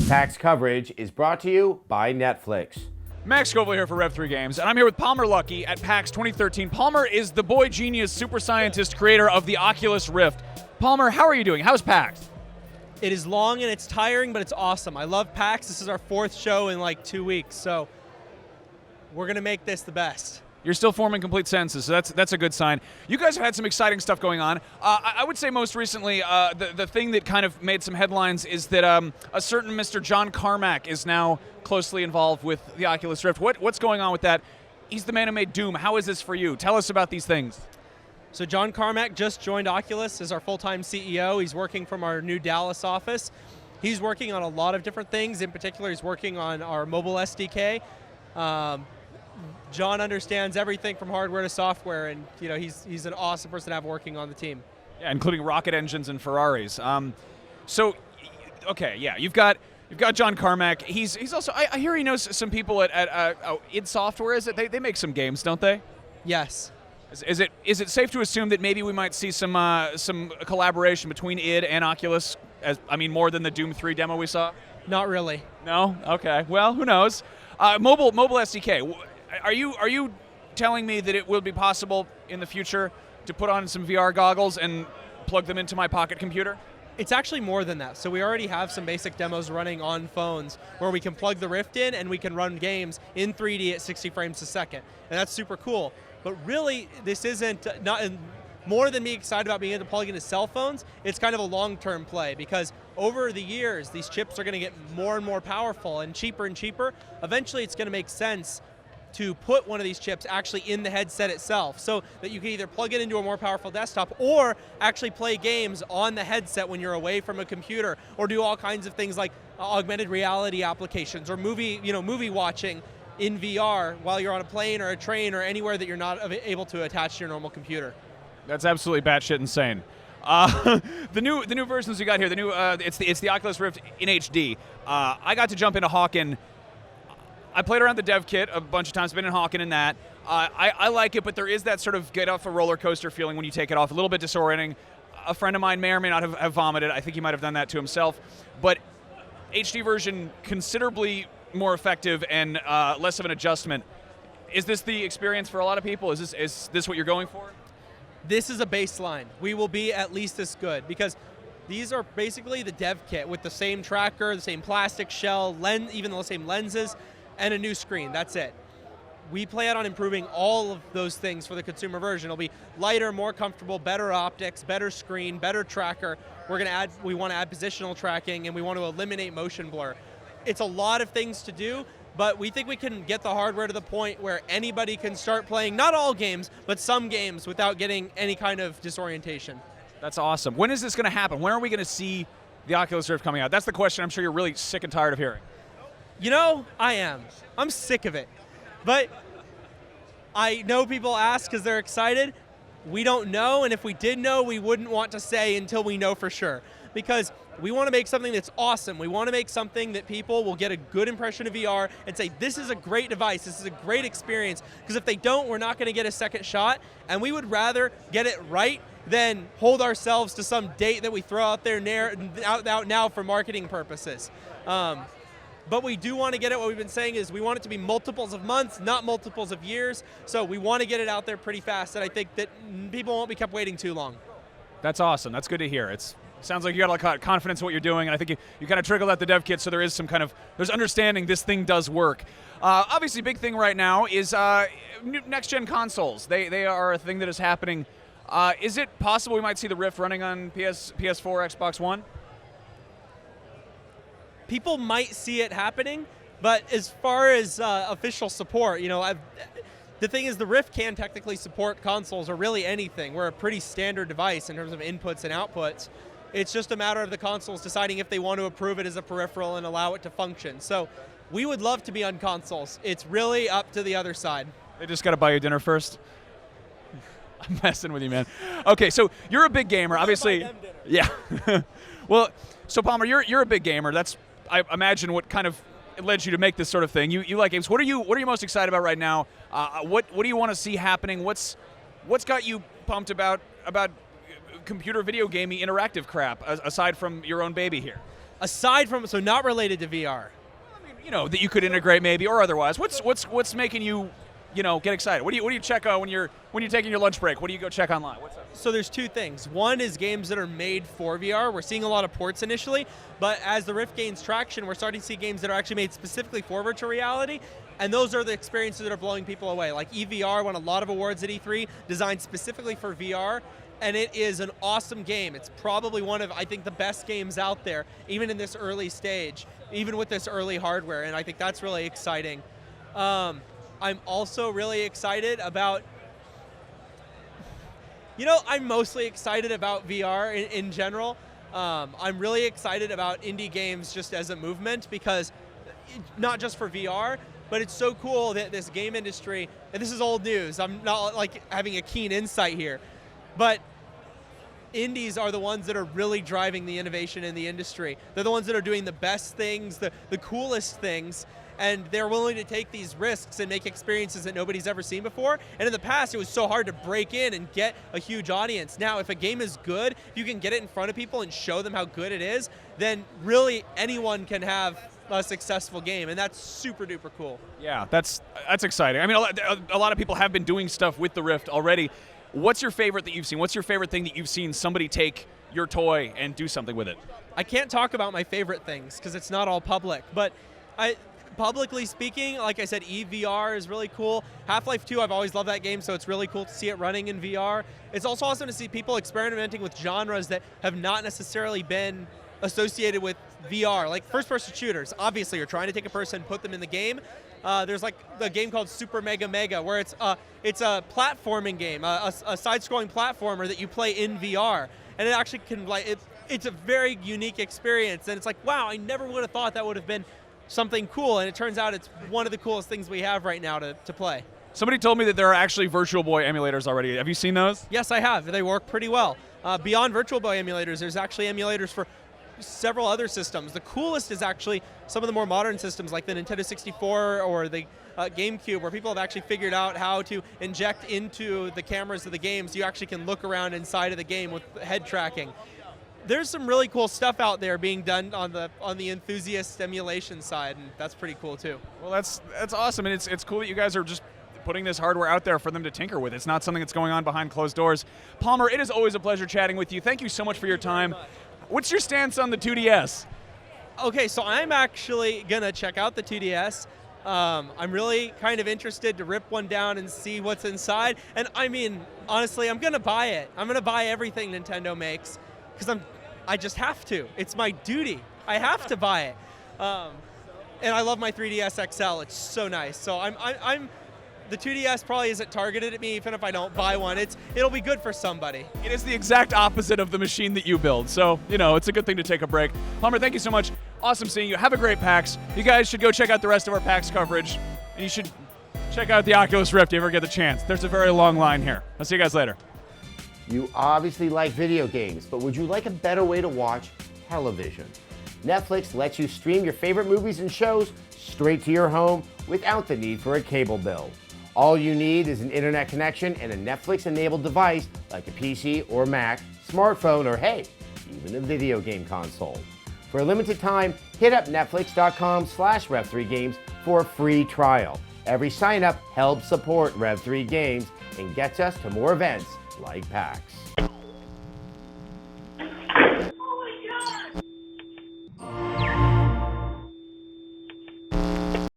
PAX coverage is brought to you by Netflix. Max Scoville here for Rev3 Games, and I'm here with Palmer Luckey at PAX 2013. Palmer is the boy genius super scientist creator of the Oculus Rift. Palmer, how are you doing? How's PAX? It is long and it's tiring, but it's awesome. I love PAX. This is our 4th show in like 2 weeks, so we're going to make this the best. You're still forming complete sentences, so that's a good sign. You guys have had some exciting stuff going on. I would say most recently, the thing that kind of made some headlines is that a certain Mr. John Carmack is now closely involved with the Oculus Rift. What's going on with that? He's the man who made Doom. How is this for you? Tell us about these things. So John Carmack just joined Oculus as our full-time CEO. He's working from our new Dallas office. He's working on a lot of different things. In particular, he's working on our mobile SDK. John understands everything from hardware to software, and he's an awesome person to have working on the team. Yeah, including rocket engines and Ferraris. Okay, yeah, you've got John Carmack. He's also I hear he knows some people at id Software. Is it they make some games, don't they? Yes. Is it safe to assume that maybe we might see some collaboration between id and Oculus? More than the Doom 3 demo we saw? Not really. No? Okay. Well, who knows? Mobile SDK. Are you telling me that it will be possible in the future to put on some VR goggles and plug them into my pocket computer? It's actually more than that. So we already have some basic demos running on phones where we can plug the Rift in and we can run games in 3D at 60 frames a second. And that's super cool. But really, this isn't more than me excited about being able to plug into cell phones. It's kind of a long-term play because over the years, these chips are going to get more and more powerful and cheaper. Eventually, it's going to make sense to put one of these chips actually in the headset itself so that you can either plug it into a more powerful desktop or actually play games on the headset when you're away from a computer, or do all kinds of things like augmented reality applications or movie watching in VR while you're on a plane or a train or anywhere that you're not able to attach to your normal computer. That's absolutely batshit insane. The new versions we got here, it's the Oculus Rift in HD. I got to jump into Hawken. I played around the dev kit a bunch of times, been in Hawken and that. I like it, but there is that sort of get off a roller coaster feeling when you take it off. A little bit disorienting. A friend of mine may or may not have vomited. I think he might have done that to himself. But HD version, considerably more effective and less of an adjustment. Is this the experience for a lot of people? Is this what you're going for? This is a baseline. We will be at least as good because these are basically the dev kit with the same tracker, the same plastic shell, even the same lenses, and a new screen. That's it. We plan on improving all of those things for the consumer version. It'll be lighter, more comfortable, better optics, better screen, better tracker. We want to add positional tracking, and we want to eliminate motion blur. It's a lot of things to do, but we think we can get the hardware to the point where anybody can start playing, not all games, but some games without getting any kind of disorientation. That's awesome. When is this going to happen? When are we going to see the Oculus Rift coming out? That's the question I'm sure you're really sick and tired of hearing. I am. I'm sick of it. But I know people ask because they're excited. We don't know, and if we did know, we wouldn't want to say until we know for sure. Because we want to make something that's awesome. We want to make something that people will get a good impression of VR and say, this is a great device, this is a great experience. Because if they don't, we're not going to get a second shot, and we would rather get it right than hold ourselves to some date that we throw out there out now for marketing purposes. But we do want to get it. What we've been saying is we want it to be multiples of months, not multiples of years. So we want to get it out there pretty fast, and I think that people won't be kept waiting too long. That's awesome. That's good to hear. It sounds like you got a lot of confidence in what you're doing, and I think you kind of trickled out the dev kit, so there is some kind of, there's understanding this thing does work. Obviously, big thing right now is next-gen consoles. They are a thing that is happening. Is it possible we might see the Rift running on PS4, Xbox One? People might see it happening, but as far as official support, the thing is the Rift can technically support consoles or really anything. We're a pretty standard device in terms of inputs and outputs. It's just a matter of the consoles deciding if they want to approve it as a peripheral and allow it to function. So we would love to be on consoles. It's really up to the other side. They just got to buy you dinner first? I'm messing with you, man. Okay, so you're a big gamer, obviously. Yeah. Well, so Palmer, you're a big gamer. That's, I imagine, what kind of led you to make this sort of thing. You like games. What are you most excited about right now? What do you want to see happening? What's got you pumped about computer video gaming interactive crap aside from your own baby here? Aside from, so not related to VR. I mean, you know, that you could integrate maybe or otherwise. What's making you, you know, get excited? What do you check when you're taking your lunch break? What do you go check online? What's up? So there's two things. One is games that are made for VR. We're seeing a lot of ports initially, but as the Rift gains traction, we're starting to see games that are actually made specifically for virtual reality, and those are the experiences that are blowing people away. Like EVR won a lot of awards at E3, designed specifically for VR, and it is an awesome game. It's probably one of, I think, the best games out there, even in this early stage, even with this early hardware, and I think that's really exciting. I'm also really excited about, you know, I'm mostly excited about VR in general. I'm really excited about indie games just as a movement, because not just for VR, but it's so cool that this game industry, and this is old news, I'm not like having a keen insight here, but indies are the ones that are really driving the innovation in the industry. They're the ones that are doing the best things, the coolest things, and they're willing to take these risks and make experiences that nobody's ever seen before. And in the past, it was so hard to break in and get a huge audience. Now, if a game is good, if you can get it in front of people and show them how good it is, then really anyone can have a successful game, and that's super duper cool. Yeah, that's exciting. I mean, a lot of people have been doing stuff with the Rift already. What's your favorite that you've seen? What's your favorite thing that you've seen somebody take your toy and do something with it? I can't talk about my favorite things because it's not all public, but publicly speaking, like I said, EVR is really cool. Half-Life 2, I've always loved that game, so it's really cool to see it running in VR. It's also awesome to see people experimenting with genres that have not necessarily been associated with VR, like first-person shooters. Obviously, you're trying to take a person, put them in the game. There's like a game called Super Mega Mega, where it's a platforming game, a side-scrolling platformer that you play in VR, and it actually can it's a very unique experience. And it's like, wow, I never would have thought that would have been something cool, and it turns out it's one of the coolest things we have right now to play. Somebody told me that there are actually Virtual Boy emulators already. Have you seen those? Yes, I have. They work pretty well. Beyond Virtual Boy emulators, there's actually emulators for several other systems. The coolest is actually some of the more modern systems like the Nintendo 64 or the GameCube, where people have actually figured out how to inject into the cameras of the games. You actually can look around inside of the game with head tracking. There's some really cool stuff out there being done on the enthusiast emulation side, and that's pretty cool too. Well, that's awesome, and it's cool that you guys are just putting this hardware out there for them to tinker with. It's not something that's going on behind closed doors. Palmer, it is always a pleasure chatting with you. Thank you so much for your time. What's your stance on the 2DS? Okay, so I'm actually gonna check out the 2DS. I'm really kind of interested to rip one down and see what's inside. And I mean, honestly, I'm gonna buy it. I'm gonna buy everything Nintendo makes because I just have to. It's my duty. I have to buy it. And I love my 3DS XL. It's so nice. So I'm the 2DS probably isn't targeted at me, even if I don't buy one. It'll be good for somebody. It is the exact opposite of the machine that you build. So, you know, it's a good thing to take a break. Palmer, thank you so much. Awesome seeing you. Have a great PAX. You guys should go check out the rest of our PAX coverage. And you should check out the Oculus Rift if you ever get the chance. There's a very long line here. I'll see you guys later. You obviously like video games, but would you like a better way to watch television? Netflix lets you stream your favorite movies and shows straight to your home without the need for a cable bill. All you need is an internet connection and a Netflix-enabled device like a PC or Mac, smartphone, or hey, even a video game console. For a limited time, hit up netflix.com/Rev3Games for a free trial. Every sign-up helps support Rev3 Games and gets us to more events like PAX.